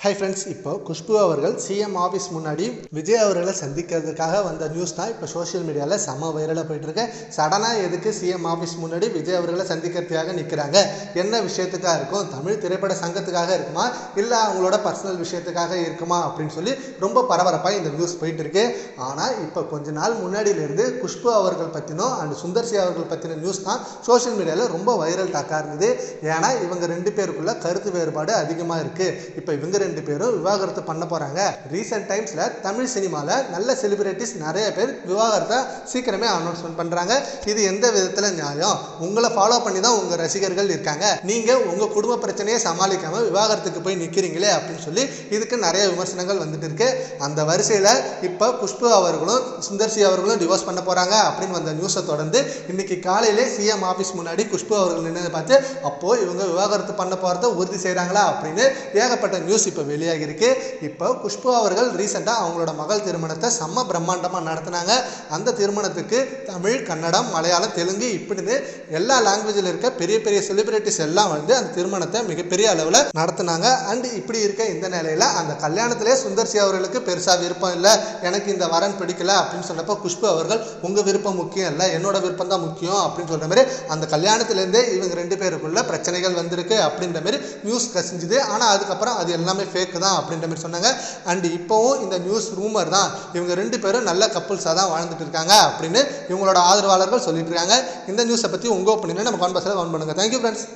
Hi friends, இப்போ குஷ்பு அவர்கள் CM office முன்னாடி விஜய் அவர்களை சந்திக்கிறதுக்காக வந்த நியூஸ் தான் இப்போ சோஷியல் மீடியாவில் செம்ம வைரலாக போயிட்டுருக்கு. சடனாக எதுக்கு சிஎம் ஆஃபீஸ் முன்னாடி விஜய் அவர்களை சந்திக்கிறதுக்காக நிற்கிறாங்க? என்ன விஷயத்துக்காக இருக்கும்? தமிழ் திரைப்பட சங்கத்துக்காக இருக்குமா, இல்லை அவங்களோட பர்சனல் விஷயத்துக்காக இருக்குமா அப்படின்னு சொல்லி ரொம்ப பரபரப்பாக இந்த நியூஸ் போயிட்டு இருக்கு. ஆனால் இப்போ கொஞ்ச நாள் முன்னாடியிலேருந்து குஷ்பு அவர்கள் பற்றினோ அண்ட் சுந்தர்சி அவர்கள் பற்றின நியூஸ் தான் சோஷியல் மீடியாவில் ரொம்ப வைரல் டாக்காக இருந்தது. ஏன்னா இவங்க ரெண்டு பேருக்குள்ள கருத்து வேறுபாடு அதிகமாக இருக்குது. இப்போ இவங்க ரெண்டு பேரும் விவாகரத்து பண்ண போறாங்க. ரீசெண்ட் டைம்ஸ்ல தமிழ் சினிமால நல்ல செலிபிரிட்டிஸ் நிறைய பேர் விவாகரத்தை சீக்கிரமே அனௌன்ஸ்மெண்ட் பண்றாங்க. இது எந்த விதத்துல நியாயம்? உங்களை ஃபாலோ பண்ணி தான் உங்க ரசிகர்கள் இருக்காங்க. நீங்க உங்க குடும்ப பிரச்சனையை சமாளிக்காம விவாகரத்துக்கு போய் நிக்கிறீங்களே அப்படின்னு சொல்லி இதுக்கு நிறைய விமர்சனங்கள் வந்துட்டு இருக்கு. அந்த வரிசையில இப்ப குஷ்பு அவர்களும் சுந்தர்சி அவர்களும் டிவோர்ஸ் பண்ண போறாங்க அப்படின்னு வந்த நியூஸை தொடர்ந்து இன்னைக்கு காலையிலே சிஎம் ஆபீஸ் முன்னாடி குஷ்பு அவர்கள் நின்று பார்த்து அப்போ இவங்க விவாகரத்து பண்ண போறதை உறுதி செய்யறாங்களா அப்படின்னு ஏகப்பட்ட நியூஸ் இப்ப வெளியாகி இருக்கு. இப்போ குஷ்பு அவர்கள் ரீசெண்டா அவங்களோட மகள் திருமணத்தை செம்ம பிரம்மாண்டமா நடத்தினாங்க. அந்த திருமணத்துக்கு தமிழ், கன்னடம், மலையாளம், தெலுங்கு இப்படின்னு எல்லா லாங்குவேஜில் இருக்க பெரிய பெரிய செலிபிரிட்டிஸ் எல்லாம் வந்து அந்த திருமணத்தை மிகப்பெரிய அளவில் நடத்தினாங்க. அண்ட் இப்படி இருக்க இந்த நிலையில அந்த கல்யாணத்திலே சுந்தர்சி அவர்களுக்கு பெருசா விருப்பம் இல்லை, எனக்கு இந்த வரன் பிடிக்கல அப்படின்னு சொன்னப்போ குஷ்பு அவர்கள் உங்க விருப்பம் முக்கியம் இல்லை, என்னோட விருப்பம் தான் முக்கியம் அப்படின்னு சொல்ற மாதிரி அந்த கல்யாணத்திலேருந்தே இவங்க ரெண்டு பேருக்குள்ள பிரச்சனைகள் வந்திருக்கு அப்படின்ற மாதிரி நியூஸ் கசிஞ்சுது. ஆனால் அதுக்கப்புறம் அது எல்லாமே ஃபேக் தான் அப்படின்ற மாதிரி சொன்னாங்க. அண்ட் இப்போவும் இந்த நியூஸ் ரூமர் தான், இவங்க ரெண்டு பேரும் நல்ல கப்புள்ஸாக தான் வாழ்ந்துட்டு இருக்காங்க அப்படின்னு இவங்களோட ஆதரவாளர்கள் சொல்லிட்டு இருக்காங்க. இந்த நியூஸை பற்றி உங்கள் ஒப்பீனியனை நம்ம கான்வர்சேஷனில் கமெண்ட் பண்ணுங்க. Thank you friends.